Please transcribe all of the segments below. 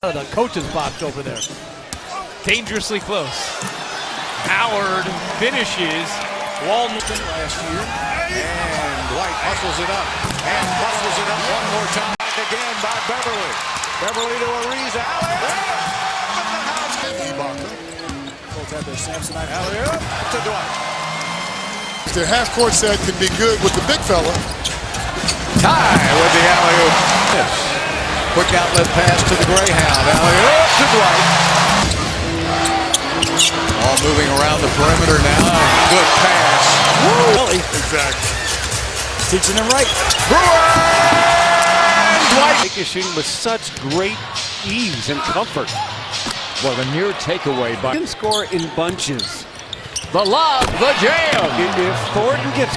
The coach's box over there. Dangerously close. Howard finishes. Walton last year. And Dwight hustles it up. And hustles it up one more time. Back again by Beverly. Beverly to Ariza. Both have their Samsonite alley-oop to Dwight. The half-court set can be good with the big fella. Tie with the alley-oop. Quick outlet pass to the Greyhound. Alley-oop to Dwight. All moving around the perimeter now. Good pass. Woo! Exactly. Teaching them right. Dwight. Take his shooting with such great ease and comfort. Well, the near takeaway by He can score in bunches. the lob, the jam. If Thornton gets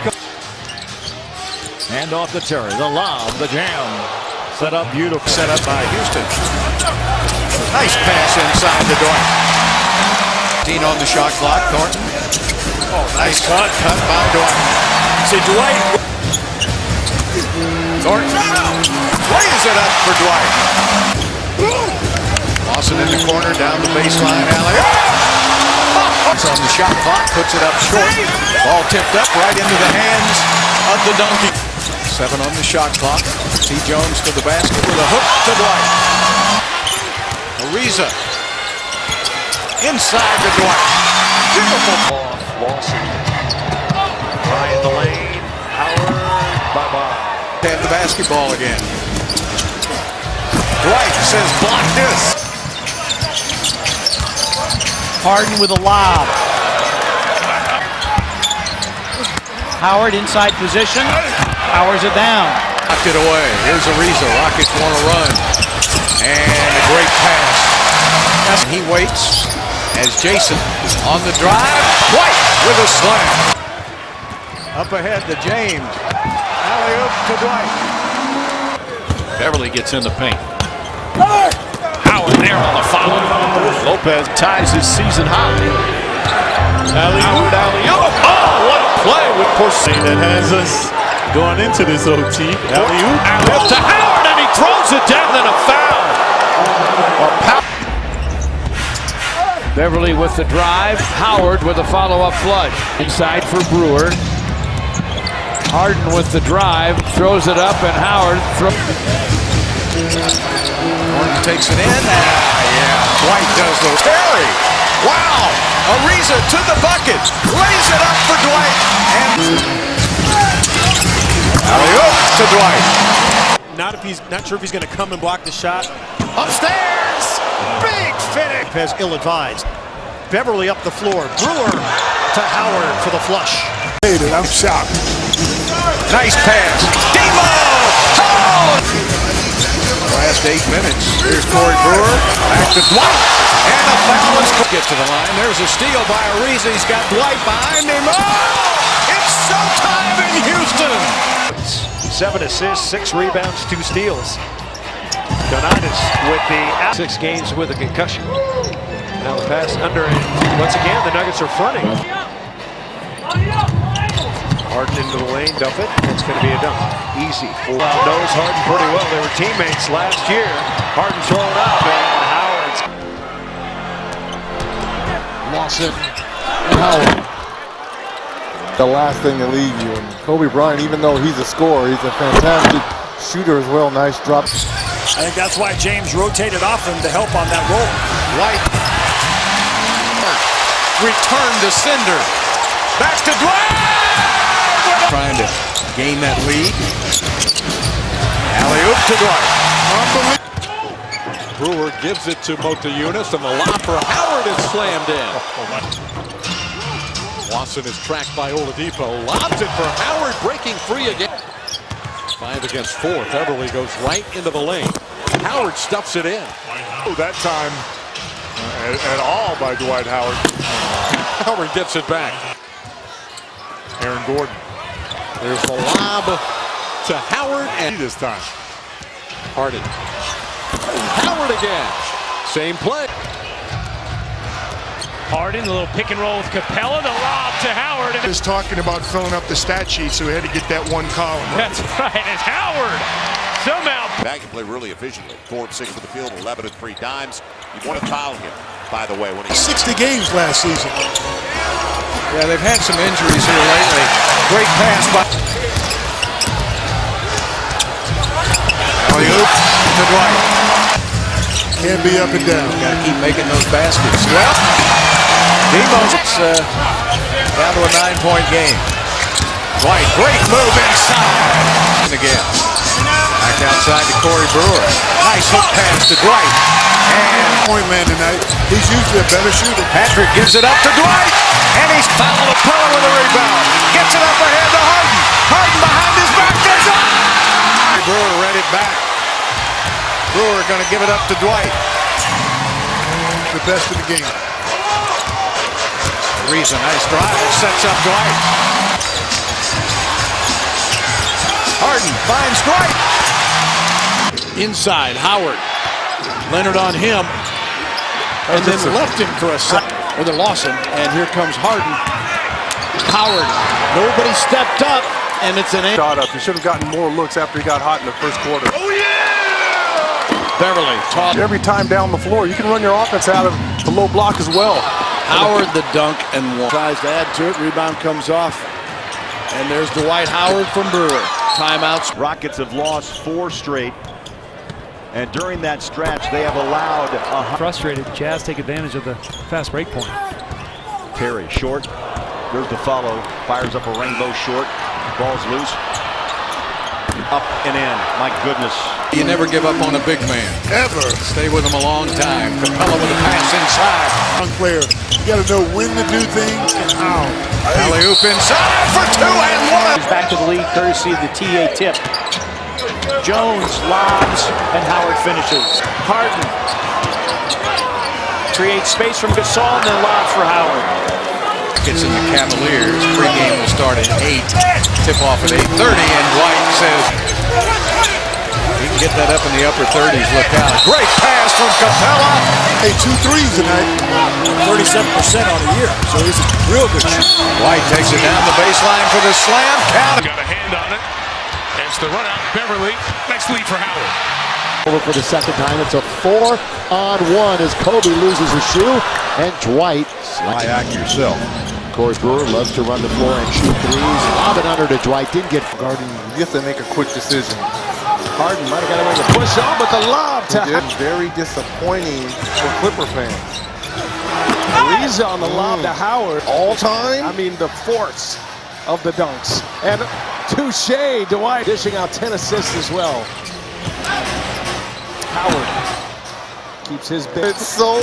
Hand off to Terry. The lob, the jam. Set up beautiful. Set up by Houston. Nice pass inside the Dwight. 15 on the shot clock. Thornton. Oh, nice cut by Dwight. see Dwight. Thornton lays it up for Dwight. Lawson in the corner, down the baseline alley. It's on the shot clock, puts it up short. Ball tipped up right into the hands of the donkey. 7 on the shot clock. T. Jones to the basket with a hook to Dwight. Ariza inside to Dwight. Beautiful ball. Lawson. High in the lane. Howard. Bye-bye. Have the basketball again. Dwight says block this. Harden with a lob. Howard inside position. Powers it down. Knocked it away. Here's Ariza. Rockets want to run. And a great pass. He waits as Jason on the drive. Dwight with a slam. Up ahead to James. Alley-oop to Dwight. Beverly gets in the paint. Howard there on the foul. Lopez ties his season high. Alley-oop. Oh, what a play with Porzingis that has us going into this OT. Alley-oop to Howard, and he throws it down, and a foul. Beverly with the drive. Howard with a follow-up flush. Inside for Brewer. Harden with the drive, throws it up, and Howard throws. Gordon takes it in. Dwight does the Terry. Wow. Ariza to the bucket. Lays it up for Dwight. And alley-oop to Dwight. Not sure if he's going to come and block the shot. Upstairs. Big finish. Lopez ill-advised. Beverly up the floor. Brewer to Howard for the flush. I'm shocked. Nice pass. Demo. Oh! Last 8 minutes. Here's Corey Brewer. Back to Dwight. And a foul is get to the line. There's a steal by Ariza. He's got Dwight behind him. Oh! It's showtime in Houston. 7 assists, 6 rebounds, 2 steals. Donatis with the 6 games with a concussion. Now the pass under, and once again the Nuggets are fronting. Harden into the lane, dump it. It's going to be a dunk. Easy. Knows Harden pretty well. They were teammates last year. Harden throwing up, and Howard's. Lawson and Howard. The last thing to leave you. And Kobe Bryant, even though he's a scorer, he's a fantastic shooter as well. Nice drop. I think that's why James rotated off him to help on that roll. White. Return to Cinder. Back to Dwight. Trying to gain that lead. Alley-oop to Dwight. Brewer gives it to Motiejunas, and the lob for Howard is slammed in. Lawson is tracked by Oladipo. Lobs it for Howard, breaking free again. 5 against 4. Beverly goes right into the lane. Howard stuffs it in. That time at all by Dwight Howard. Howard gets it back. Aaron Gordon. There's the lob to Howard, and This time. Harden. Howard again. Same play. Harden, a little pick and roll with Capella, the lob to Howard. He was talking about filling up the stat sheet, so he had to get that one column. That's right, and Howard somehow. Back can play really efficiently. 4 of 6 for the field, 11 and 3 dimes. You want to foul him, by the way. When he 60 games last season. Yeah, they've had some injuries here lately. Great pass by alley-oop to Dwight. Can't be up and down. Got to keep making those baskets. Well, Demo's down to a 9-point game. Dwight, great move inside. And again, back outside to Corey Brewer. Nice hook pass to Dwight. And Point man tonight. He's usually a better shooter. Patrick gives it up to Dwight. And he's fouled Capella with a rebound. Gets it up ahead to Harden. Harden behind his back. There's a... Brewer read it back. Brewer going to give it up to Dwight. The best in the game. Reason, nice drive. Sets up Dwight. Harden finds Dwight. Inside, Howard. Leonard on him. And then left him for a second. Or they lost him. And here comes Harden. Howard. Nobody stepped up. And it's an... Shot up. He should have gotten more looks after he got hot in the first quarter. Oh, yeah! Beverly taught Every time down the floor, you can run your offense out of the low block as well. Howard the dunk and one. Tries to add to it. Rebound comes off. And there's Dwight Howard from Brewer. Timeouts. Rockets have lost 4 straight. And during that stretch, they have allowed Frustrated, Jazz take advantage of the fast break point. Terry short. There's the follow. Fires up a rainbow short. Ball's loose. Up and in. My goodness. You never give up on a big man. Ever. Stay with him a long time. Capella with a pass inside. Young player. You got to know when to do things and how. Alley-oop inside for 2 and 1. Back to the lead, courtesy of the TA tip. Jones lobs and Howard finishes. Harden creates space from Gasol and then lobs for Howard. Gets in the Cavaliers. Pre-game will start at 8. Tip off at 8:30, and Dwight says he can get that up in the upper 30s. Look out. Great pass from Capella. Hey, 2 threes tonight. 37% on the year, so he's a real good shooter. White takes it down the baseline for the slam. Count. Got a hand on it. It's the run out. Beverly. Nice lead for Howard. Over for the second time. It's a 4-on-1 as Kobe loses his shoe. And Dwight. Act yourself. Corey Brewer loves to run the floor and shoot threes. Lob it under to Dwight. Didn't get Guarding, you have to make a quick decision. Harden. Might have got away with a push on, but the lob to It's very disappointing for Clipper fans. Ariza on the lob to Howard. All time? I mean, the force of the dunks. And touche, Dwight dishing out 10 assists as well. Howard keeps his bit. It's so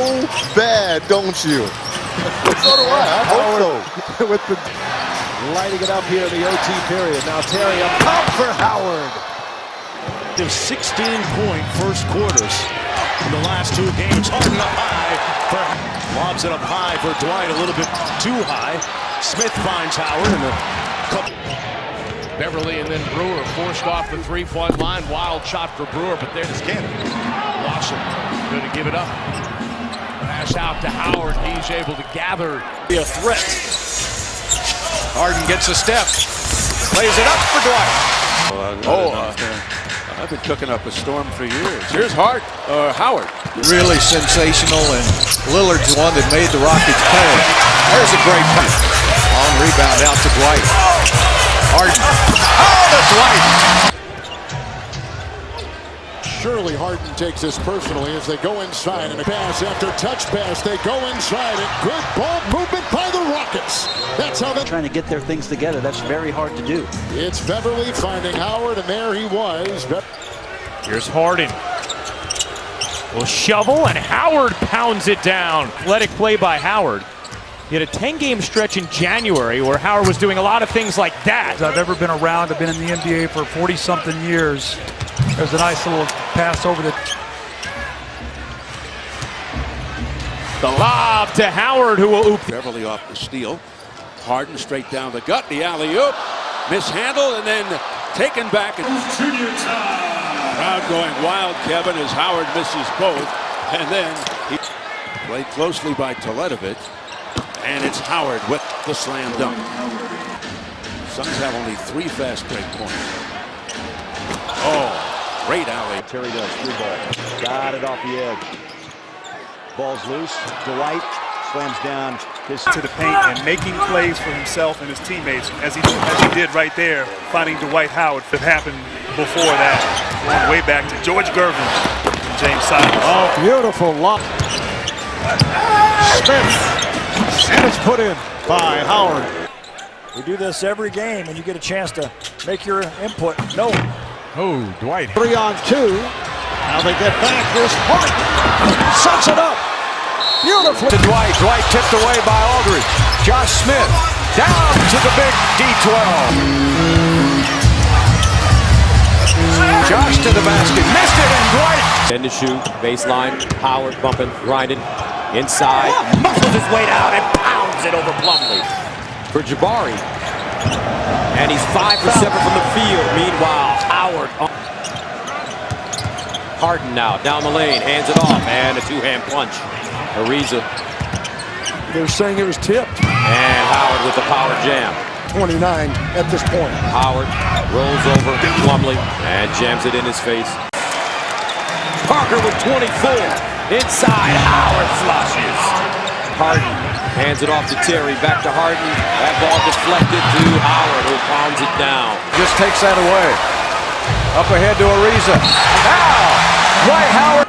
bad, don't you? So do I. I hope so. With the lighting it up here in the OT period. Now Terry up top for Howard. There's 16-point first quarters in the last 2 games. Harden up high. Lobs it up high for Dwight, a little bit too high. Smith finds Howard in the couple. Beverly and then Brewer forced off the 3-point line. Wild shot for Brewer, but there's Cannon. Lawson going to give it up. Pass out to Howard. He's able to gather. Be a threat. Harden gets a step. Plays it up for Dwight. I've been cooking up a storm for years. Here's Howard. Really sensational, and Lillard's the one that made the Rockets pay. There's a great pass. Long rebound out to Dwight. Harden. Oh, to Dwight. Surely Harden takes this personally as they go inside and a pass after touch pass. They go inside and good ball movement by the Rockets. That's how they're Trying to get their things together. That's very hard to do. It's Beverly finding Howard, and there he was. Here's Harden. Will shovel, and Howard pounds it down. Athletic play by Howard. He had a 10-game stretch in January where Howard was doing a lot of things like that. I've ever been around. I've been in the NBA for 40-something years. There's a nice little pass over the... The lob to Howard, who will oop. Beverly off the steal. Harden straight down the gut. The alley-oop. Mishandled and then taken back. Crowd going wild, Kevin, as Howard misses both. And then he played closely by Teletovic. And it's Howard with the slam dunk. Suns have only 3 fast break points. Oh, great alley. Terry does, through ball. Got it off the edge. Ball's loose. Dwight slams down his to the paint and making plays for himself and his teammates, as he did right there, finding Dwight Howard. That happened before that, going way back to George Gervin and James Simons. Oh, beautiful lob. Smith, and it's put in by Howard. We do this every game, and you get a chance to make your input. No. Oh, Dwight. 3 on 2. Now they get back. Here's Harden. Sets it up. Beautiful. To Dwight. Dwight tipped away by Aldridge. Josh Smith down to the big D12. Josh to the basket. Missed it, and Dwight. End to shoot. Baseline. Howard bumping, grinding. Inside. Muscles his way down and pounds it over Plumlee. For Jabari. And he's 5 for 7 from the field. Meanwhile, Howard. Harden now down the lane. Hands it off. And a 2-hand punch. Ariza. They're saying it was tipped. And Howard with the power jam. 29 at this point. Howard rolls over Plumlee and jams it in his face. Parker with 24. Inside, Howard flushes. Harden hands it off to Terry. Back to Harden. That ball deflected to Howard, who pounds it down. Just takes that away. Up ahead to Ariza. Now, Dwight Howard.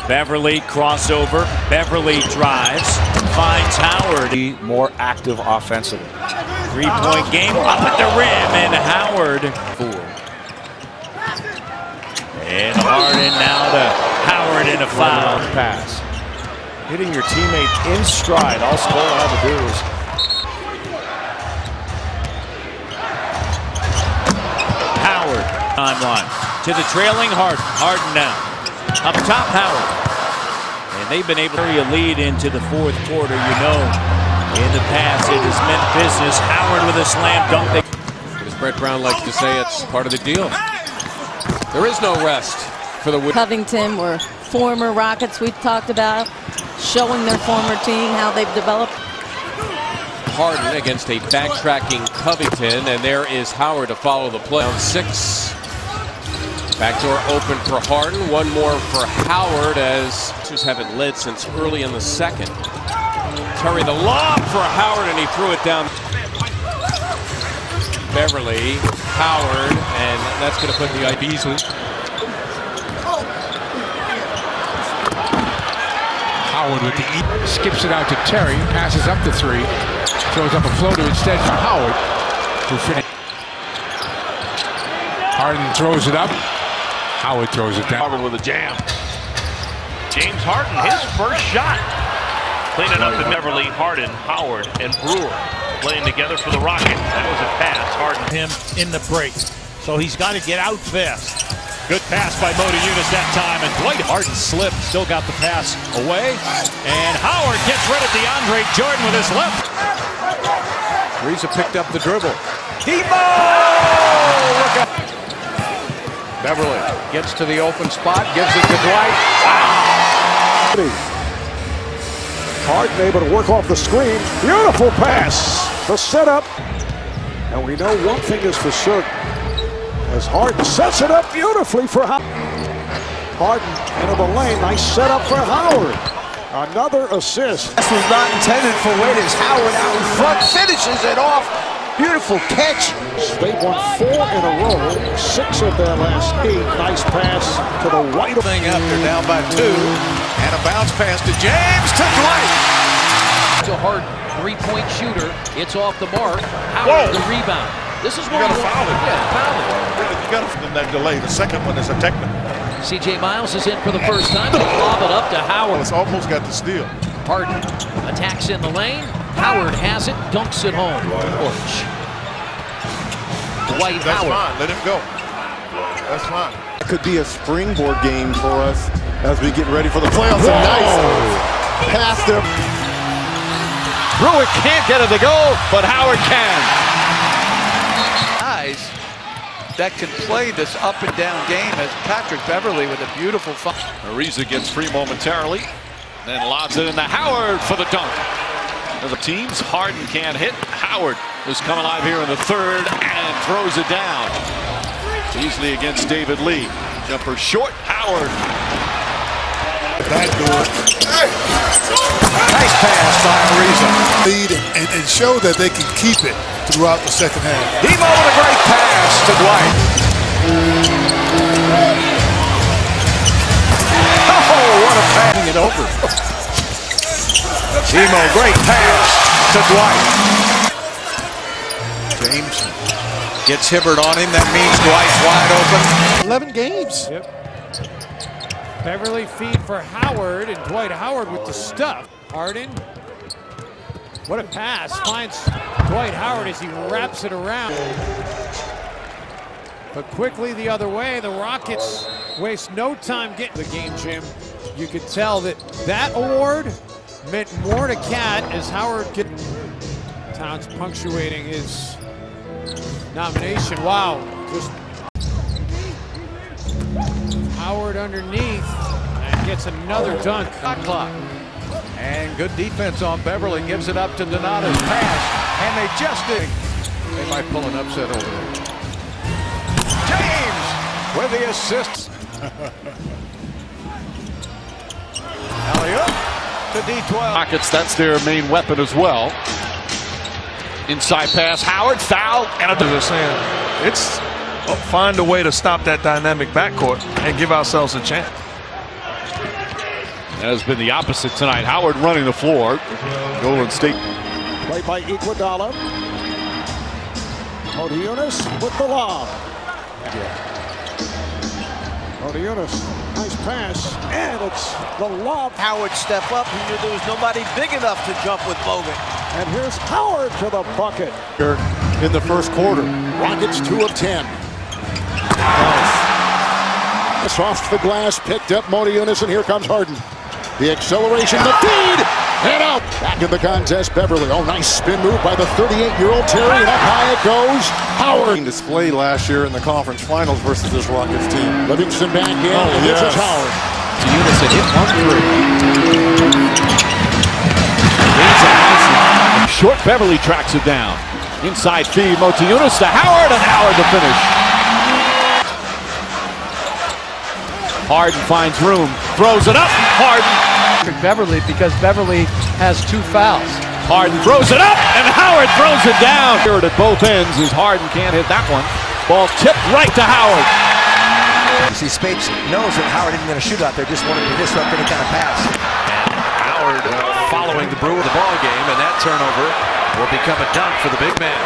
Beverly crossover. Beverly drives. Finds Howard. More active offensively. 3-point game up at the rim, and Howard. 4. And Harden now to Howard in a foul. Pass. Hitting your teammate in stride. All Scola had to do is. Howard timeline to the trailing Harden. Harden now. Up top, Howard. And they've been able to carry a lead into the 4th quarter. You know, in the past, it has meant business. Howard with a slam dunk. As Brett Brown likes to say, it's part of the deal. There is no rest for the Covington were former Rockets we've talked about, showing their former team how they've developed. Harden against a backtracking Covington, and there is Howard to follow the play. Down 6. Backdoor open for Harden. One more for Howard as just haven't led since early in the 2nd. Terry the lob for Howard, and he threw it down. Beverly, Howard, and that's going to put the Beasley. Howard with the skips it out to Terry, passes up the 3, throws up a floater instead for Howard, who finished. Harden throws it up. Howard throws it down. Howard with a jam. James Harden, his first shot. Cleaning up the Beverly, Harden, Howard, and Brewer playing together for the Rockets. That was a pass. Harden. Him in the break. So he's got to get out fast. Good pass by Mo to Eunice that time, and Dwight Harden slipped. Still got the pass away. And Howard gets rid of DeAndre Jordan with his left. Ariza picked up the dribble. Debo! Look up. Beverly gets to the open spot, gives it to Dwight. Harden able to work off the screen. Beautiful pass. The setup. And we know one thing is for certain. As Harden sets it up beautifully for Howard. Harden into the lane. Nice setup for Howard. Another assist. This was not intended for Waiters. Howard out in front finishes it off. Beautiful catch. They won 4 in a row. 6 of their last 8. Nice pass to the right. Thing up, they're down by 2. And a bounce pass to James to Dwight. It's a hard 3-point shooter. It's off the mark. Howard the rebound. This is where you got to foul it. Yeah, foul it. You got to that delay. The second one is a technical. C.J. Miles is in for the first time. They lob it up to Howard. It's almost got the steal. Harden attacks in the lane. Howard has it, dunks it home. Dwight That's Howard. fine. Let him go. That's fine. It could be a springboard game for us as we get ready for the playoffs. And nice past him. Brewer can't get it to go, but Howard can. Guys that can play this up and down game as Patrick Beverly with a beautiful Ariza gets free momentarily, then lobs it into Howard for the dunk. The teams, Harden can't hit. Howard has come alive here in the third and throws it down. Easily against David Lee. Jumper short, Howard. Backdoor. Nice pass by Ariza. Lead and show that they can keep it throughout the second half. Demo with a great pass to Dwight. Oh, what a pass. It over. Demo, great pass to Dwight. James gets Hibbert on him. That means Dwight's wide open. 11 games. Yep. Beverly feed for Howard, and Dwight Howard with the stuff. Harden. What a pass. Finds Dwight Howard as he wraps it around. But quickly the other way, the Rockets waste no time getting the game, Jim. You could tell that award meant more to Cat as Howard Towns punctuating his nomination. Wow. Just Howard underneath and gets another dunk. Clock. And good defense on Beverly. Gives it up to Donato's pass. And they just did. They might pull an upset over there. James with the assist. Alley-oop to D12. Rockets, that's their main weapon as well. Inside pass, Howard, foul, and they're saying it's find a way to stop that dynamic backcourt and give ourselves a chance. That has been the opposite tonight. Howard running the floor. Golden State. Play by Iguodala. Motiejunas with the lob. Motiejunas, nice pass, and it's the lob. Howard step up. He knew there was nobody big enough to jump with Bogut. And here's Howard to the bucket. In the first quarter. Rockets 2 of 10. It's off the glass, picked up Motiejunas, and here comes Harden. The acceleration, the feed, and out. Back in the contest, Beverly. Oh, nice spin move by the 38-year-old Terry, and up high it goes. Howard. Display last year in the conference finals versus this Rockets team. Livingston back in, and this is Howard. Eunice had hit 1-3. Short Beverly tracks it down. Inside feed, Motiejunas to Howard, and Howard to finish. Harden finds room, throws it up, Harden. Beverly, because Beverly has 2 fouls. Harden throws it up, and Howard throws it down. Here at both ends as Harden can't hit that one. Ball tipped right to Howard. You see, Spades knows that Howard isn't going to shoot out there, just wanted to disrupt any kind of pass. And Howard following the Brewer the ball game, and that turnover will become a dunk for the big man.